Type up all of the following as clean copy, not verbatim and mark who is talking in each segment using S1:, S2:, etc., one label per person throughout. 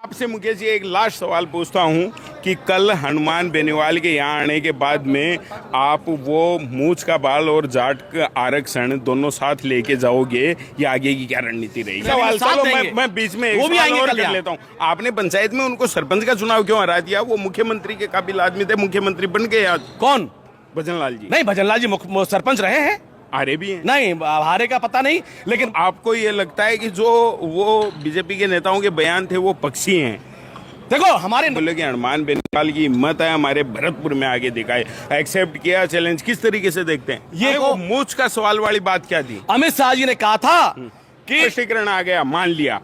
S1: आपसे मुकेश जी एक लास्ट सवाल पूछता हूं कि कल हनुमान बेनीवाल के यहाँ आने के बाद में आप वो मूछ का बाल और जाट का आरक्षण दोनों साथ लेके जाओगे या आगे की क्या रणनीति रहेगी? सवाल चलो मैं बीच में एक सवाल और कर लेता हूं। आपने पंचायत में उनको सरपंच का चुनाव क्यों हरा दिया? वो मुख्यमंत्री के काबिल आदमी थे, मुख्यमंत्री बन गए आज।
S2: कौन?
S1: भजनलाल जी।
S2: नहीं, भजनलाल जी सरपंच रहे हैं।
S1: हारे भी हैं?
S2: नहीं, हारे का पता नहीं, लेकिन
S1: आपको ये लगता है कि जो वो बीजेपी के नेताओं के बयान थे वो पक्षी हैं?
S2: देखो हमारे
S1: बोले कि हनुमान बेनीवाल की हिम्मत है, हमारे भरतपुर में आगे दिखाए, एक्सेप्ट किया चैलेंज, किस तरीके से देखते हैं? ये वो मूछ का सवाल वाली बात क्या थी?
S2: अमित शाह जी ने कहा था कि
S1: स्पष्टीकरण आ गया, मान लिया।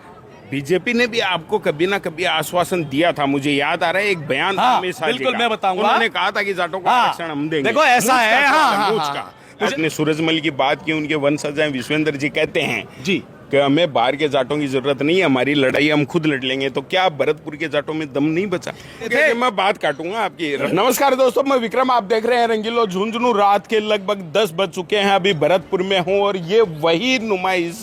S1: बीजेपी ने भी आपको कभी ना कभी आश्वासन दिया था, मुझे याद आ रहा है एक बयान था अमित शाह जी का।
S2: बिल्कुल मैं बताऊंगा।
S1: उन्होंने कहा था कि जाटों का आरक्षण हम देंगे।
S2: देखो ऐसा है,
S1: आपने सूरजमल की बात की, उनके वंशज हैं विश्वेंद्र जी कहते हैं
S2: जी
S1: कि हमें बाहर के जाटों की जरूरत नहीं है, हमारी लड़ाई हम खुद लड़ लेंगे। तो क्या भरतपुर के जाटों में दम नहीं बचा? मैं बात काटूंगा आपकी। नमस्कार दोस्तों, मैं विक्रम, आप देख रहे हैं रंगीलो झुंझुनू। रात के लगभग 10 बज चुके हैं, अभी भरतपुर में हूं और ये वही नुमाइश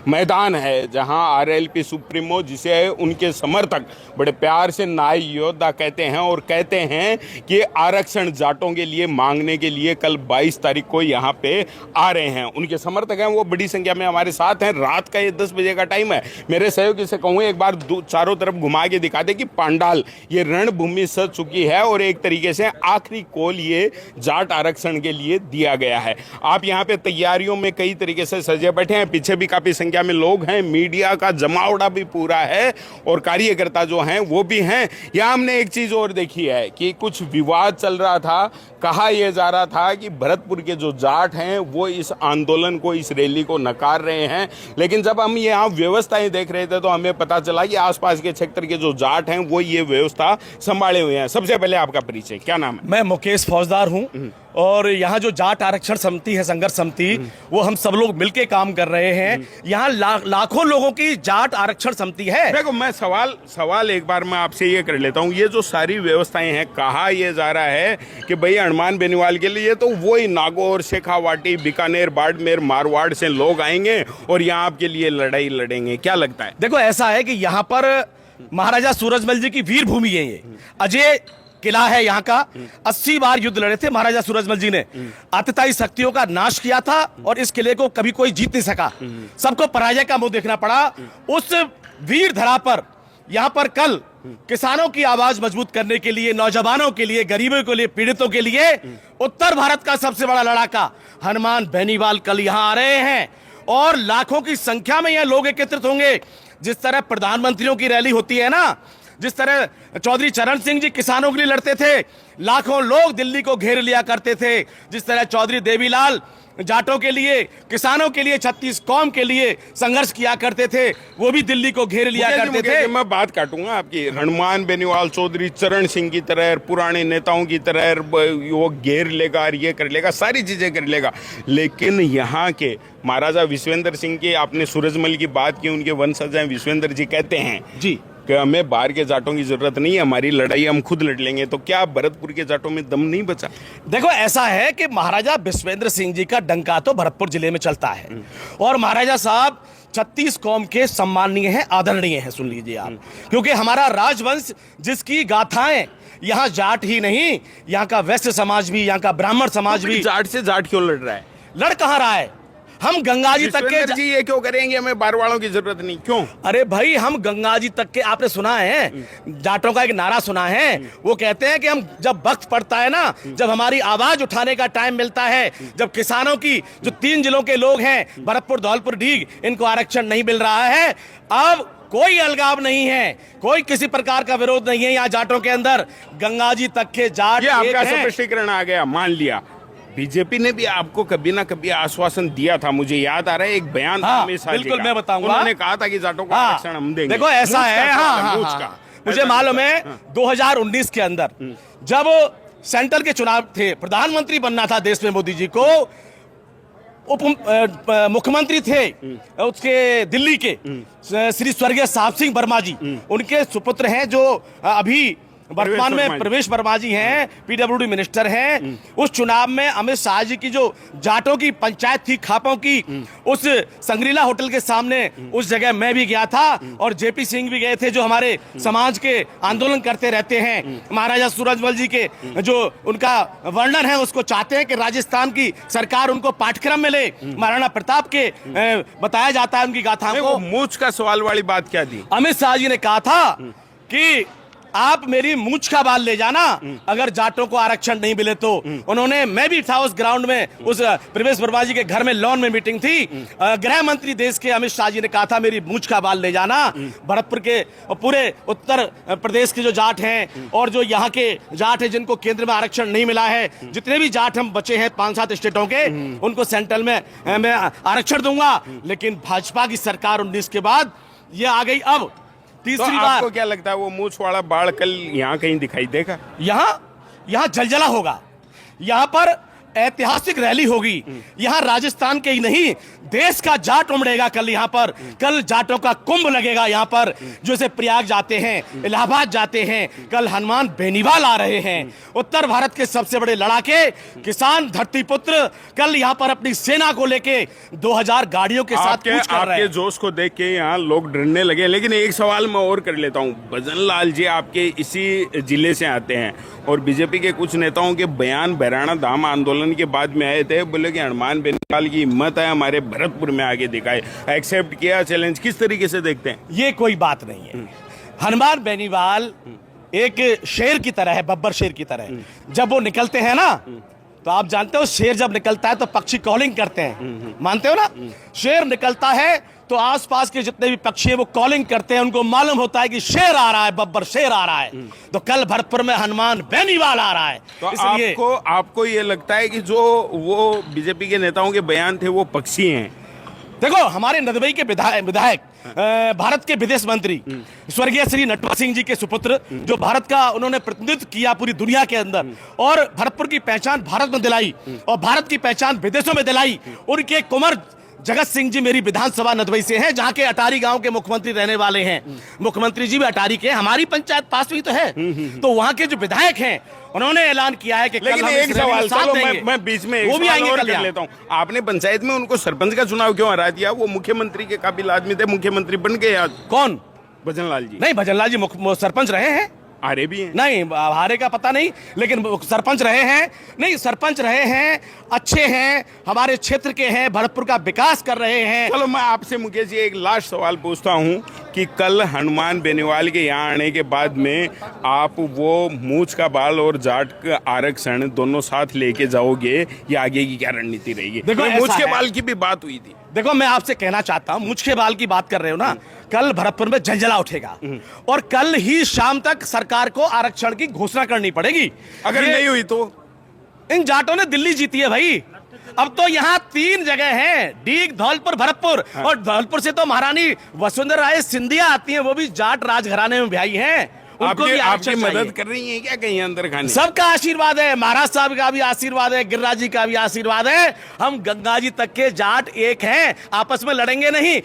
S1: मैदान है जहां आरएलपी सुप्रीमो, जिसे उनके समर्थक बड़े प्यार से नाई योद्धा कहते हैं, और कहते हैं कि आरक्षण जाटों के लिए मांगने के लिए कल 22 तारीख को यहाँ पे आ रहे हैं। उनके समर्थक हैं, वो बड़ी संख्या में हमारे साथ हैं। रात ये 10 बजे का टाइम है। मेरे सहयोगी से कहूँ एक बार चारों तरफ घुमा के दिखा दे कि पांडाल, ये रणभूमि सज चुकी है और एक तरीके से आखिरी कॉल ये जाट आरक्षण के लिए दिया गया है। आप यहाँ पे तैयारियों में कई तरीके से सजे बैठे हैं, पीछे भी काफी संख्या में लोग हैं, मीडिया का जमावड़ा भी पूरा है और कार्यकर्ता जो हैं वो भी हैं। यहाँ हमने एक चीज और देखी है कि कुछ विवाद चल रहा था। कहा यह जा रहा था कि भरतपुर के जो जाट हैं वो इस आंदोलन को, इस रैली को नकार रहे हैं, लेकिन जब हम यहाँ व्यवस्थाएं देख रहे थे तो हमें पता चला कि आसपास के क्षेत्र के जो जाट हैं वो ये व्यवस्था संभाले हुए हैं। सबसे पहले आपका परिचय, क्या नाम है?
S2: मैं मुकेश फौजदार हूँ और यहाँ जो जाट आरक्षण समिति है, संघर्ष समिति, वो हम सब लोग मिलके काम कर रहे हैं। यहाँ लाखों लोगों की जाट आरक्षण समिति है।
S1: देखो मैं सवाल एक बार मैं आपसे ये कर लेता हूँ, ये जो सारी व्यवस्थाएं हैं, कहा यह जा रहा है कि भाई हनुमान बेनीवाल के लिए तो वही नागौर, शेखावाटी, बीकानेर, बाड़मेर, मारवाड़ से लोग आएंगे और यहाँ आपके लिए लड़ाई लड़ेंगे। क्या लगता है?
S2: देखो ऐसा है कि यहाँ पर महाराजा सूरजमल जी की वीर भूमि है, ये अजय किला है यहाँ का। 80 बार युद्ध लड़े थे महाराजा सूरजमल जी ने, आतताई शक्तियों का नाश किया था और इस किले को कभी कोई जीत नहीं सका, सबको पराजय का मुंह देखना पड़ा। उस वीर धरा पर यहाँ पर कल किसानों की आवाज मजबूत करने के लिए, नौजवानों के लिए, गरीबों के लिए, पीड़ितों के लिए उत्तर भारत का सबसे बड़ा लड़ाका हनुमान बेनीवाल कल यहाँ आ रहे हैं और लाखों की संख्या में यहाँ लोग एकत्रित होंगे। जिस तरह प्रधानमंत्रियों की रैली होती है ना, जिस तरह चौधरी चरण सिंह जी किसानों के लिए लड़ते थे, लाखों लोग दिल्ली को घेर लिया करते थे, जिस तरह चौधरी देवीलाल जाटों के लिए, किसानों के लिए, 36 कौम के लिए संघर्ष किया करते थे, वो भी दिल्ली को घेर लिया करते थे।
S1: मैं बात काटूंगा आपकी। हनुमान बेनीवाल चौधरी चरण सिंह की तरह, पुराने नेताओं की तरह वो घेर लेगा, ये कर लेगा, सारी चीजें कर लेगा, लेकिन यहाँ के महाराजा विश्वेंद्र सिंह के, आपने सूरजमल की बात की, उनके वंशज हैं विश्वेंद्र जी कहते हैं
S2: जी
S1: कि हमें बाहर के जाटों की जरूरत नहीं है, हमारी लड़ाई हम खुद लड़ लेंगे। तो क्या भरतपुर के जाटों में दम नहीं बचा?
S2: देखो ऐसा है कि महाराजा विश्वेंद्र सिंह जी का डंका तो भरतपुर जिले में चलता है और महाराजा साहब 36 कौम के सम्माननीय हैं, आदरणीय हैं। सुन लीजिए आप, क्योंकि हमारा राजवंश जिसकी गाथाएं, यहाँ जाट ही नहीं, यहाँ का वैश्य समाज भी, यहाँ का ब्राह्मण समाज भी।
S1: जाट से जाट क्यों लड़ रहा है?
S2: लड़ कहाँ रहा है? हम गंगा जी तक के
S1: जी ये क्यों करेंगे, हमें बाहर वालों की जरूरत नहीं, क्यों?
S2: अरे भाई, हम गंगा जी तक के, आपने सुना है जाटों का एक नारा सुना है, वो कहते हैं कि हम जब वक्त पड़ता है ना, जब हमारी आवाज उठाने का टाइम मिलता है, जब किसानों की जो 3 जिलों के लोग हैं, भरतपुर, धौलपुर, डीग, इनको आरक्षण नहीं मिल रहा है, अब कोई अलगाव नहीं है, कोई किसी प्रकार का विरोध नहीं है यहाँ जाटों के अंदर। गंगा जी तक के जाट
S1: ये आपका स्पष्टीकरण आ गया, मान लिया। बीजेपी ने भी आपको कभी ना कभी आश्वासन दिया था, मुझे याद आ रहा है एक बयान था अमित शाह जी का।
S2: बिल्कुल मैं बताऊंगा।
S1: उन्होंने कहा था कि जाटों का आरक्षण हम देंगे।
S2: देखो ऐसा है, मुझे मालूम है 2019 के अंदर जब सेंट्रल के चुनाव थे, प्रधानमंत्री बनना था देश में मोदी जी को, उप मुख्यमंत्री थे उसके दिल्ली के श्री स्वर्गीय साहब सिंह वर्मा जी, उनके सुपुत्र हैं जो अभी वर्तमान में प्रवेश वर्मा जी हैं, पीडब्ल्यूडी मिनिस्टर हैं। उस चुनाव में अमित शाह जी की जो जाटों की पंचायत थी खापों की, उस संग्रीला होटल के सामने उस जगह मैं भी गया था और जेपी सिंह भी गए थे, जो हमारे समाज के आंदोलन करते रहते हैं। महाराजा सूरजमल जी के जो उनका वर्णन है उसको चाहते हैं कि राजस्थान की सरकार उनको पाठ्यक्रम में ले। महाराणा प्रताप के बताया जाता है उनकी गाथाओं को।
S1: मूछ का सवाल वाली बात क्या थी?
S2: अमित शाह जी ने कहा था कि आप मेरी मूछ का बाल ले जाना अगर जाटों को आरक्षण नहीं मिले तो। उन्होंने, मैं भी था उस ग्राउंड में, उस प्रवेश वर्मा जी के घर में लॉन में मीटिंग थी। गृह मंत्री देश के अमित शाह जी ने कहा था मेरी मूछ का बाल ले जाना। भरतपुर के पूरे उत्तर प्रदेश के जो जाट हैं और जो यहाँ के जाट हैं जिनको केंद्र में आरक्षण नहीं मिला है, जितने भी जाट हम बचे हैं 5-7 स्टेटों के, उनको सेंट्रल में मैं आरक्षण दूंगा। लेकिन भाजपा की सरकार 19 के बाद ये आ गई। अब तीसरी
S1: तो
S2: बार
S1: आपको क्या लगता है वो मूछ वाला बाढ़ कल यहाँ कहीं दिखाई देगा?
S2: यहाँ जलजला होगा, यहाँ पर ऐतिहासिक रैली होगी। यहाँ राजस्थान के ही नहीं देश का जाट उमड़ेगा कल यहाँ पर। कल जाटों का कुंभ लगेगा यहाँ पर। जैसे प्रयाग जाते हैं, इलाहाबाद जाते हैं, कल हनुमान बेनीवाल आ रहे हैं। उत्तर भारत के सबसे बड़े लड़ाके किसान धरतीपुत्र कल यहाँ पर अपनी सेना को लेके 2000 गाड़ियों के साथ कूच कर रहे हैं।
S1: आपके जोश को देख के यहाँ लोग डरने लगे। लेकिन एक सवाल मैं और कर लेता हूँ। भजन लाल जी आपके इसी जिले से आते हैं और बीजेपी के कुछ नेताओं के बयान बहराना धाम आंदोलन के बाद में आए थे, बोले कि हनुमान बेनीवाल की हिम्मत है हमारे भरतपुर में आगे दिखाए, एक्सेप्ट किया चैलेंज। किस तरीके से देखते हैं?
S2: ये कोई बात नहीं है। हनुमान बेनीवाल एक शेर की तरह है, बब्बर शेर की तरह। जब वो निकलते हैं ना, तो आप जानते हो शेर जब निकलता है तो पक्षी कॉलिंग करते हैं, मानते हो ना? शेर निकलता है तो आसपास के जितने भी पक्षी हैं वो कॉलिंग करते हैं, उनको मालूम होता है कि शेर आ रहा है, बब्बर शेर आ रहा है। तो कल भरतपुर में हनुमान बेनीवाल आ रहा है।
S1: तो आपको ये लगता है कि जो वो बीजेपी के नेताओं के बयान थे वो पक्षी हैं?
S2: देखो, हमारे नदबई के विधायक भारत के विदेश मंत्री स्वर्गीय श्री नटवर सिंह जी के सुपुत्र, जो भारत का उन्होंने प्रतिनिधित्व किया पूरी दुनिया के अंदर और भरतपुर की पहचान भारत में दिलाई और भारत की पहचान विदेशों में दिलाई, उनके कुंवर जगत सिंह जी मेरी विधानसभा नदबई से हैं, जहां के अटारी गांव के मुख्यमंत्री रहने वाले हैं। मुख्यमंत्री जी भी अटारी के, हमारी पंचायत पास में ही तो है। तो वहां के जो विधायक हैं उन्होंने ऐलान किया है कि
S1: लेकिन एक सवाल, चलो मैं बीच में एक सवाल और कर लेता हूं। आपने पंचायत में उनको सरपंच का चुनाव क्यों हरा दिया? वो मुख्यमंत्री के काबिल आदमी थे, मुख्यमंत्री बन गए आज।
S2: कौन?
S1: भजन लाल जी।
S2: नहीं, भजन लाल जी सरपंच रहे हैं।
S1: हारे भी हैं?
S2: नहीं, हारे का पता नहीं, लेकिन सरपंच रहे हैं। नहीं, सरपंच रहे हैं, अच्छे हैं, हमारे क्षेत्र के हैं, भरतपुर का विकास कर रहे हैं।
S1: चलो मैं आपसे मुकेश जी एक लास्ट सवाल पूछता हूं कि कल हनुमान बेनीवाल के यहाँ आने के बाद में आप वो मूछ का बाल और जाट का आरक्षण दोनों साथ लेके जाओगे या आगे की क्या रणनीति रहेगी?
S2: देखो,
S1: मूछ के बाल की भी बात हुई थी।
S2: देखो, मैं आपसे कहना चाहता हूं, मूछ के बाल की बात कर रहे हो ना, कल भरतपुर में जलजला उठेगा और कल ही शाम तक सरकार को आरक्षण की घोषणा करनी पड़ेगी।
S1: अगर नहीं हुई तो
S2: इन जाटों ने दिल्ली जीती है भाई। अब तो यहाँ 3 जगह हैं, डीग, धौलपुर, भरतपुर। और धौलपुर से तो महारानी वसुंधरा राय सिंधिया आती हैं, वो भी जाट राजघराने में ब्याही हैं।
S1: आपकी मदद कर रही है क्या कहीं अंदर खाने?
S2: सबका आशीर्वाद है, महाराज साहब का भी आशीर्वाद है, गिरिराज जी का भी आशीर्वाद है। हम गंगा जी तक के जाट एक हैं, आपस में लड़ेंगे नहीं।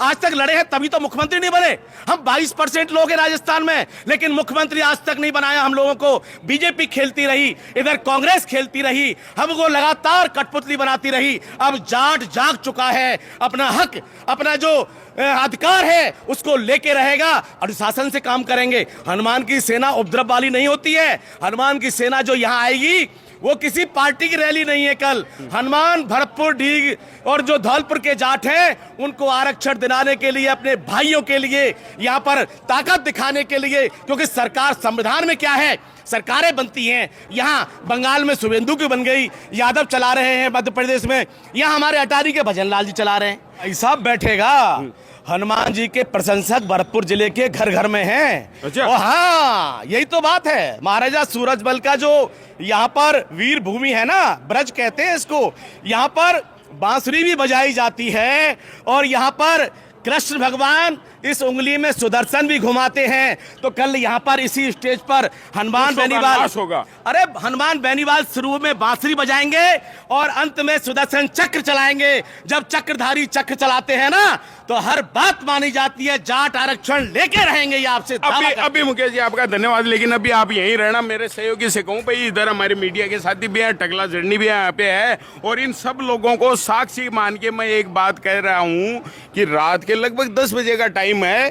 S2: आज तक लड़े हैं तभी तो मुख्यमंत्री नहीं बने। हम 22% लोग हैं राजस्थान में, लेकिन मुख्यमंत्री आज तक नहीं बनाया हम लोगों को। बीजेपी खेलती रही, इधर कांग्रेस खेलती रही, हमको लगातार कठपुतली बनाती रही। अब जाट जाग चुका है, अपना हक, अपना जो अधिकार है उसको लेके रहेगा, अनुशासन से काम करेंगे। हनुमान की सेना उपद्रव वाली नहीं होती है। हनुमान की सेना जो यहाँ आएगी वो किसी पार्टी की रैली नहीं है। कल हनुमान भरतपुर, डीग और जो धौलपुर के जाट हैं उनको आरक्षण दिलाने के लिए, अपने भाइयों के लिए, यहाँ पर ताकत दिखाने के लिए, क्योंकि सरकार संविधान में क्या है, सरकारें बनती हैं। यहाँ बंगाल में शुभेंदु की बन गई, यादव चला रहे हैं, मध्य प्रदेश में यहाँ हमारे अटारी के भजन लाल जी चला रहे हैं। ऐसा बैठेगा, हनुमान जी के प्रशंसक भरतपुर जिले के घर घर में हैं।
S1: अच्छा।
S2: और हाँ, यही तो बात है। महाराजा सूरजमल का जो यहाँ पर वीर भूमि है ना, ब्रज कहते हैं इसको, यहाँ पर बांसुरी भी बजाई जाती है और यहाँ पर कृष्ण भगवान इस उंगली में सुदर्शन भी घुमाते हैं, तो कल यहाँ पर इसी स्टेज पर हनुमान
S1: दुष्टों का
S2: बेनीवाल
S1: नाश होगा।
S2: अरे हनुमान बेनीवाल शुरू में बांसुरी बजाएंगे और अंत में सुदर्शन चक्र चलाएंगे। जब चक्रधारी चक्र चलाते हैं ना, तो हर बात मानी जाती है। जाट आरक्षण लेके रहेंगे, ये आपसे दावा करते हैं।
S1: अभी मुकेश जी आपका धन्यवाद, लेकिन अभी आप यहीं रहना। मेरे सहयोगी से कहूं भाई, इधर हमारे मीडिया के साथी भी हैं, टकला जर्नी भी यहाँ पे है, और इन सब लोगों को साक्षी मान के मैं एक बात कह रहा हूं कि रात के लगभग 10 बजे का टाइम है।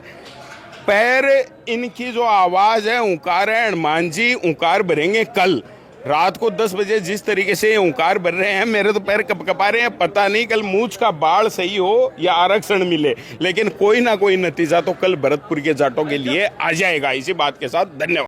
S1: पैर इनकी जो आवाज है, ओंकार है, हनुमान जी ओंकार भरेंगे कल रात को 10 बजे। जिस तरीके से ओंकार भर रहे हैं, मेरे तो पैर कपकपा रहे हैं। पता नहीं कल मूंछ का बाढ़ सही हो या आरक्षण मिले, लेकिन कोई ना कोई नतीजा तो कल भरतपुर के जाटों के लिए आ जाएगा। इसी बात के साथ धन्यवाद।